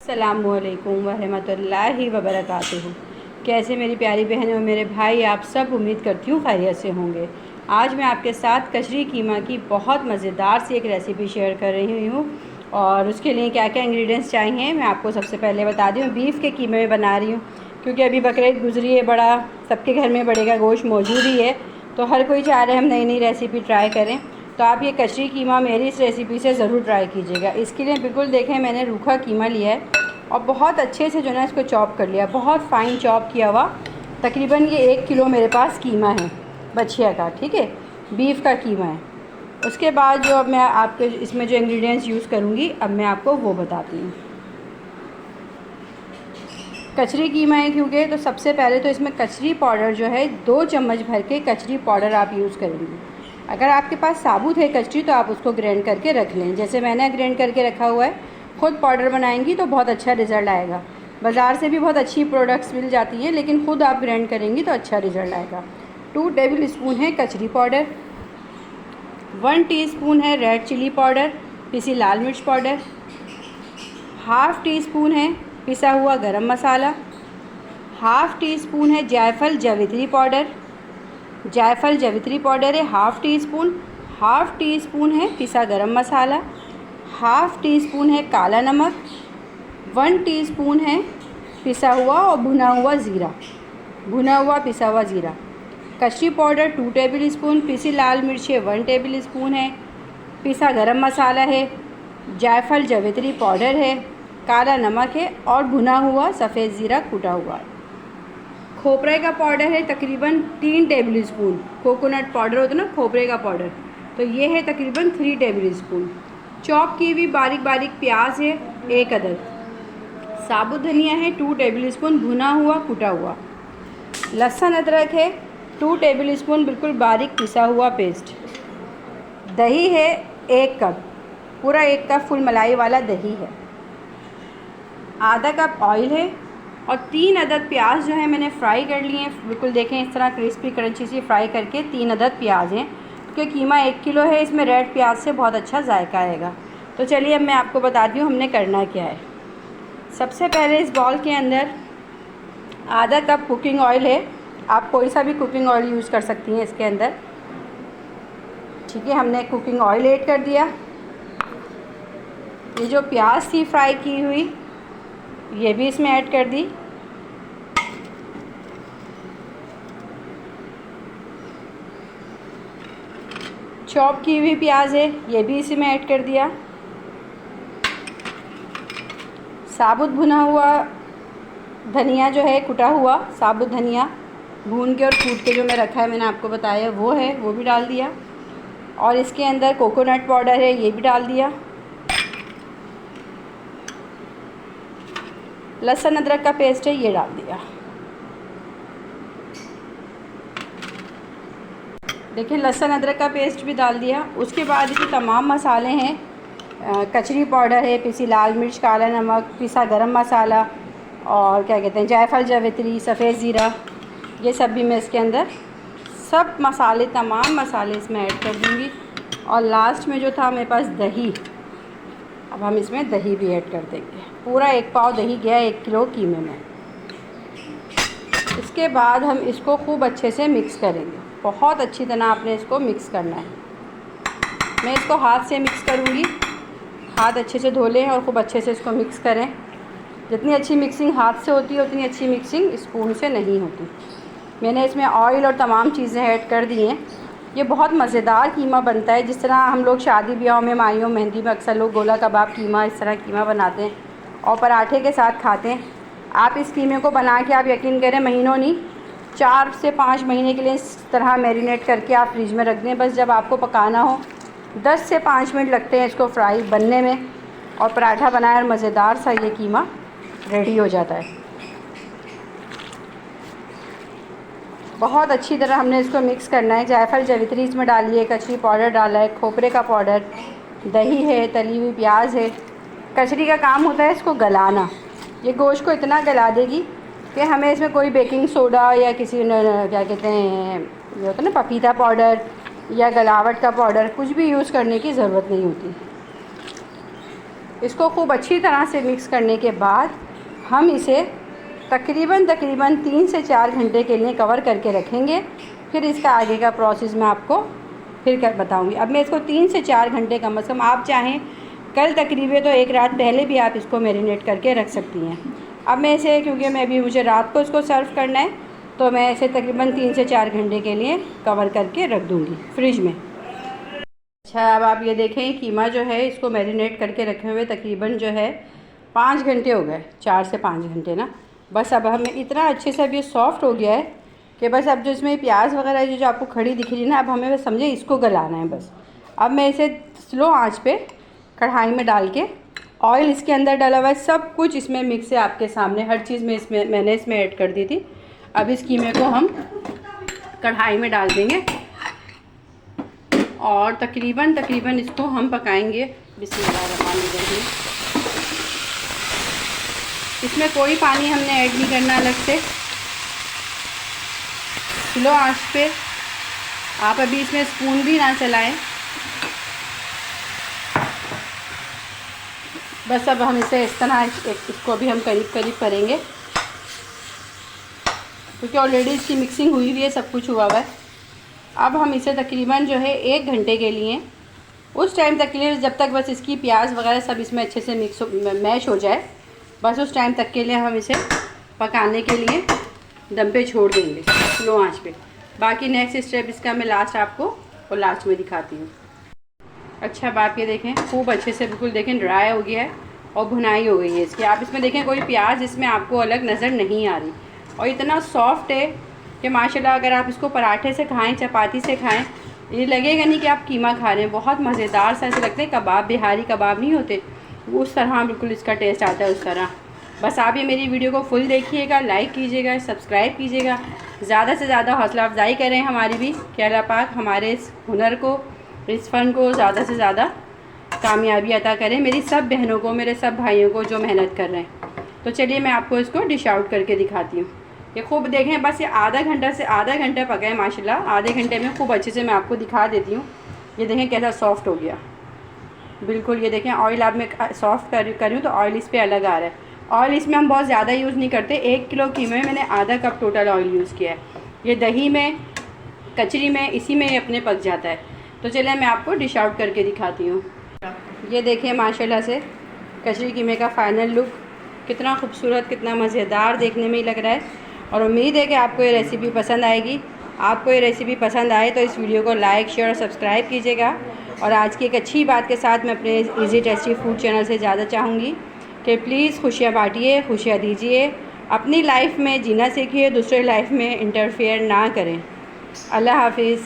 अस्सलामुअलैकुम वरहमतुल्लाहि वबरकातुहू। कैसे मेरी प्यारी बहनें और मेरे भाई, आप सब उम्मीद करती हूँ खैरियत से होंगे। आज मैं आपके साथ कचरी कीमा की बहुत मज़ेदार सी एक रेसिपी शेयर कर रही हूँ और उसके लिए क्या क्या इंग्रेडिएंट्स चाहिए मैं आपको सबसे पहले बता दी हूँ। बीफ के कीमे में बना रही हूँ क्योंकि अभी बकरीद गुजरी है, बड़ा सबके घर में बड़े का गोश्त मौजूद ही है, तो हर कोई चाह रहे हैं हम नई नई रेसिपी ट्राई करें। तो आप ये कचरी कीमा मेरी इस रेसिपी से ज़रूर ट्राई कीजिएगा। इसके लिए बिल्कुल देखें, मैंने रूखा कीमा लिया है और बहुत अच्छे से जो है इसको चॉप कर लिया, बहुत फ़ाइन चॉप किया हुआ। तकरीबन ये 1 किलो मेरे पास कीमा है बछिया का, ठीक है, बीफ का कीमा है। उसके बाद जो अब मैं आपके इसमें जो इंग्रेडिएंट्स यूज़ करूँगी अब मैं आपको वो बताती हूँ। कचरी कीमा है क्योंकि, तो सबसे पहले तो इसमें कचरी पाउडर जो है 2 चम्मच भर के कचरी पाउडर आप यूज़ करेंगे। अगर आपके पास साबुत है कचरी तो आप उसको ग्राइंड करके रख लें, जैसे मैंने ग्राइंड करके रखा हुआ है। ख़ुद पाउडर बनाएंगी तो बहुत अच्छा रिज़ल्ट आएगा। बाज़ार से भी बहुत अच्छी प्रोडक्ट्स मिल जाती हैं, लेकिन ख़ुद आप ग्राइंड करेंगी तो अच्छा रिज़ल्ट आएगा। 2 टेबल स्पून है कचरी पाउडर, 1 टीस्पून है रेड चिली पाउडर, पिसी लाल मिर्च पाउडर, हाफ़ टी स्पून है पिसा हुआ गरम मसाला, हाफ़ टी स्पून है जायफल जावित्री पाउडर, जायफल जावित्री पाउडर है half tea spoon, half tea spoon है पिसा गरम मसाला, हाफ़ टी स्पून है काला नमक, 1 टीस्पून है पिसा हुआ और भुना हुआ ज़ीरा, भुना हुआ पिसा हुआ ज़ीरा, कचरी पाउडर 2 टेबल स्पून, पिसी लाल मिर्चें 1 टेबल स्पून है, पिसा गरम मसाला है, जायफल जावित्री पाउडर है, काला नमक है और भुना हुआ सफ़ेद ज़ीरा कूटा हुआ है। खोपरे का पाउडर है तकरीबन 3 टेबल स्पून, कोकोनट पाउडर होता है ना खोपरे का पाउडर, तो ये है तकरीबन 3 टेबल स्पून। चॉप की हुई बारीक बारीक प्याज है 1 अदद, साबुत धनिया है 2 टेबल स्पून भुना हुआ कूटा हुआ, लहसुन अदरक है 2 टेबल स्पून बिल्कुल बारीक पिसा हुआ पेस्ट, दही है 1 कप, पूरा 1 कप फुल मलाई वाला दही है, आधा कप ऑयल है और 3 अदद प्याज जो है मैंने फ्राई कर लिए हैं। बिल्कुल देखें इस तरह क्रिस्पी क्रंची सी फ्राई करके 3 अदद प्याज हैं, क्योंकि कीमा 1 किलो है, इसमें रेड प्याज से बहुत अच्छा जायका आएगा। तो चलिए अब मैं आपको बताती हूँ हमने करना क्या है। सबसे पहले इस बॉल के अंदर आधा कप कुकिंग ऑयल है, आप कोई सा भी कुकिंग ऑयल यूज़ कर सकती हैं इसके अंदर, ठीक है। हमने कुकिंग ऑयल ऐड कर दिया। ये जो प्याज थी फ्राई की हुई ये भी इसमें ऐड कर दी। चॉप की हुई प्याज है ये भी इसी में ऐड कर दिया। साबुत भुना हुआ धनिया जो है, कुटा हुआ साबुत धनिया भून के और कूट के जो मैं रखा है मैंने आपको बताया वो है, वो भी डाल दिया। और इसके अंदर कोकोनट पाउडर है ये भी डाल दिया। लहसुन अदरक का पेस्ट है ये डाल दिया। देखिए लहसुन अदरक का पेस्ट भी डाल दिया। उसके बाद ये तमाम मसाले हैं, कचरी पाउडर है, पिसी लाल मिर्च, काला नमक, पिसा गरम मसाला और क्या कहते हैं जायफल जावित्री, सफ़ेद ज़ीरा, ये सब भी मैं इसके अंदर सब मसाले तमाम मसाले इसमें ऐड कर दूँगी। और लास्ट में जो था मेरे पास दही, अब हम इसमें दही भी ऐड कर देंगे। पूरा 1 पाव दही गया 1 किलो कीमे में। इसके बाद हम इसको खूब अच्छे से मिक्स करेंगे, बहुत अच्छी तरह आपने इसको मिक्स करना है। मैं इसको हाथ से मिक्स करूँगी, हाथ अच्छे से धो लें और खूब अच्छे से इसको मिक्स करें। जितनी अच्छी मिक्सिंग हाथ से होती है उतनी अच्छी मिक्सिंग स्पून से नहीं होती। मैंने इसमें ऑयल और तमाम चीज़ें ऐड कर दी हैं। ये बहुत मज़ेदार कीमा बनता है, जिस तरह हम लोग शादी ब्याह में, माइयों, मेहंदी में अक्सर लोग गोला कबाब कीमा इस तरह कीमा बनाते हैं और पराठे के साथ खाते हैं। आप इस कीमे को बना के आप यकीन करें महीनों नहीं 4 से 5 महीने के लिए इस तरह मैरिनेट करके आप फ्रिज में रख दें। बस जब आपको पकाना हो 10 से 5 मिनट लगते हैं इसको फ्राई बनने में और पराठा बनाए और मज़ेदार सा ये कीमा रेडी हो जाता है। बहुत अच्छी तरह हमने इसको मिक्स करना है। जायफल जावित्री इसमें डाली है, कचरी पाउडर डाला है, खोपरे का पाउडर, दही है, तली हुई प्याज है। कचरी का काम होता है इसको गलाना, ये गोश्त को इतना गला देगी कि हमें इसमें कोई बेकिंग सोडा या किसी क्या कहते हैं ये होता है ना पपीता पाउडर या गलावट का पाउडर कुछ भी यूज़ करने की ज़रूरत नहीं होती। इसको खूब अच्छी तरह से मिक्स करने के बाद हम इसे तकरीबन 3 से 4 घंटे के लिए कवर करके रखेंगे। फिर इसका आगे का प्रोसेस मैं आपको फिर कर बताऊँगी। अब मैं इसको 3 से 4 घंटे कम से कम, आप चाहें कल तकरीबन तो एक रात पहले भी आप इसको मैरिनेट करके रख सकती हैं। अब मैं इसे, क्योंकि मुझे रात को इसको सर्व करना है, तो मैं इसे तकरीबन 3 से 4 घंटे के लिए कवर करके रख दूँगी फ्रिज में। अच्छा, अब आप ये देखें कीमा जो है इसको मैरिनेट करके रखे हुए तकरीबन जो है 5 घंटे हो गए, 4 से 5 घंटे ना। बस अब हमें इतना अच्छे से अब ये सॉफ़्ट हो गया है कि बस अब जो इसमें प्याज वगैरह जो आपको खड़ी दिख रही है ना, अब हमें बस समझे इसको गलाना है बस। अब मैं इसे स्लो आंच पे कढ़ाई में डाल के, ऑयल इसके अंदर डाला हुआ है, सब कुछ इसमें मिक्स है आपके सामने, हर चीज़ में मैंने इसमें ऐड कर दी थी। अब इस कीमे को हम कढ़ाई में डाल देंगे और तकरीबन इसको हम पकाएंगे। बिस्मिल्लाहिर्रहमानिर्रहीम। इसमें कोई पानी हमने ऐड नहीं करना अलग से, स्लो आंच पे। आप अभी इसमें स्पून भी ना चलाएं। बस अब हम इसे इस तरह इसको भी हम करीब करेंगे, क्योंकि ऑलरेडी इसकी मिक्सिंग हुई हुई है, सब कुछ हुआ हुआ है। अब हम इसे तकरीबन जो है 1 घंटे के लिए, उस टाइम तक के लिए जब तक बस इसकी प्याज वगैरह सब इसमें अच्छे से मैश हो जाए, बस उस टाइम तक के लिए हम इसे पकाने के लिए दम पे छोड़ देंगे स्लो आंच पे। बाकी नेक्स्ट स्टेप इसका मैं लास्ट आपको और लास्ट में दिखाती हूँ। अच्छा, अब आप ये देखें खूब अच्छे से बिल्कुल देखें ड्राई हो गया है और भुनाई हो गई है इसकी। आप इसमें देखें कोई प्याज इसमें आपको अलग नज़र नहीं आ रही, और इतना सॉफ्ट है कि माशाल्लाह अगर आप इसको पराठे से खाएं, चपाती से खाएं, ये लगेगा नहीं कि आप कीमा खा रहे हैं। बहुत मज़ेदार सा ऐसे लगते हैं कबाब, बिहारी कबाब नहीं होते, उस तरह बिल्कुल इसका टेस्ट आता है उस तरह। बस आप ये मेरी वीडियो को फुल देखिएगा, लाइक कीजिएगा, सब्सक्राइब कीजिएगा, ज़्यादा से ज़्यादा हौसला अफजाई करें हमारी भी, कि अल्लाह पाक हमारे इस हुनर को, इस फ़न को ज़्यादा से ज़्यादा कामयाबी अता करें, मेरी सब बहनों को, मेरे सब भाइयों को जो मेहनत कर रहे हैं। तो चलिए मैं आपको इसको डिश आउट करके दिखाती हूँ। ये खूब देखें, बस ये आधा घंटा पका है माशाल्लाह। आधे घंटे में खूब अच्छे से मैं आपको दिखा देती हूँ। ये देखें कैसा सॉफ्ट हो गया बिल्कुल। ये देखें ऑयल अब मैं सॉफ्ट कर रही हूँ तो ऑयल इस पर अलग आ रहा है। ऑयल इसमें हम बहुत ज़्यादा यूज़ नहीं करते। 1 किलो कीमे में मैंने आधा कप टोटल ऑयल यूज़ किया है। ये दही में, कचरी में, इसी में ये अपने पक जाता है। तो चलिए मैं आपको डिश आउट करके दिखाती हूँ। ये देखें माशाल्लाह से कचरी कीमे का फ़ाइनल लुक कितना खूबसूरत, कितना मज़ेदार देखने में ही लग रहा है। और उम्मीद है कि आपको ये रेसिपी पसंद आएगी। आपको ये रेसिपी पसंद आए तो इस वीडियो को लाइक, शेयर और सब्सक्राइब कीजिएगा। और आज की एक अच्छी बात के साथ मैं अपने इजी टेस्टी फूड चैनल से ज़्यादा चाहूँगी कि प्लीज़ खुशियाँ बांटिए, खुशियाँ दीजिए, अपनी लाइफ में जीना सीखिए, दूसरे लाइफ में इंटरफेयर ना करें। अल्लाह हाफिज़।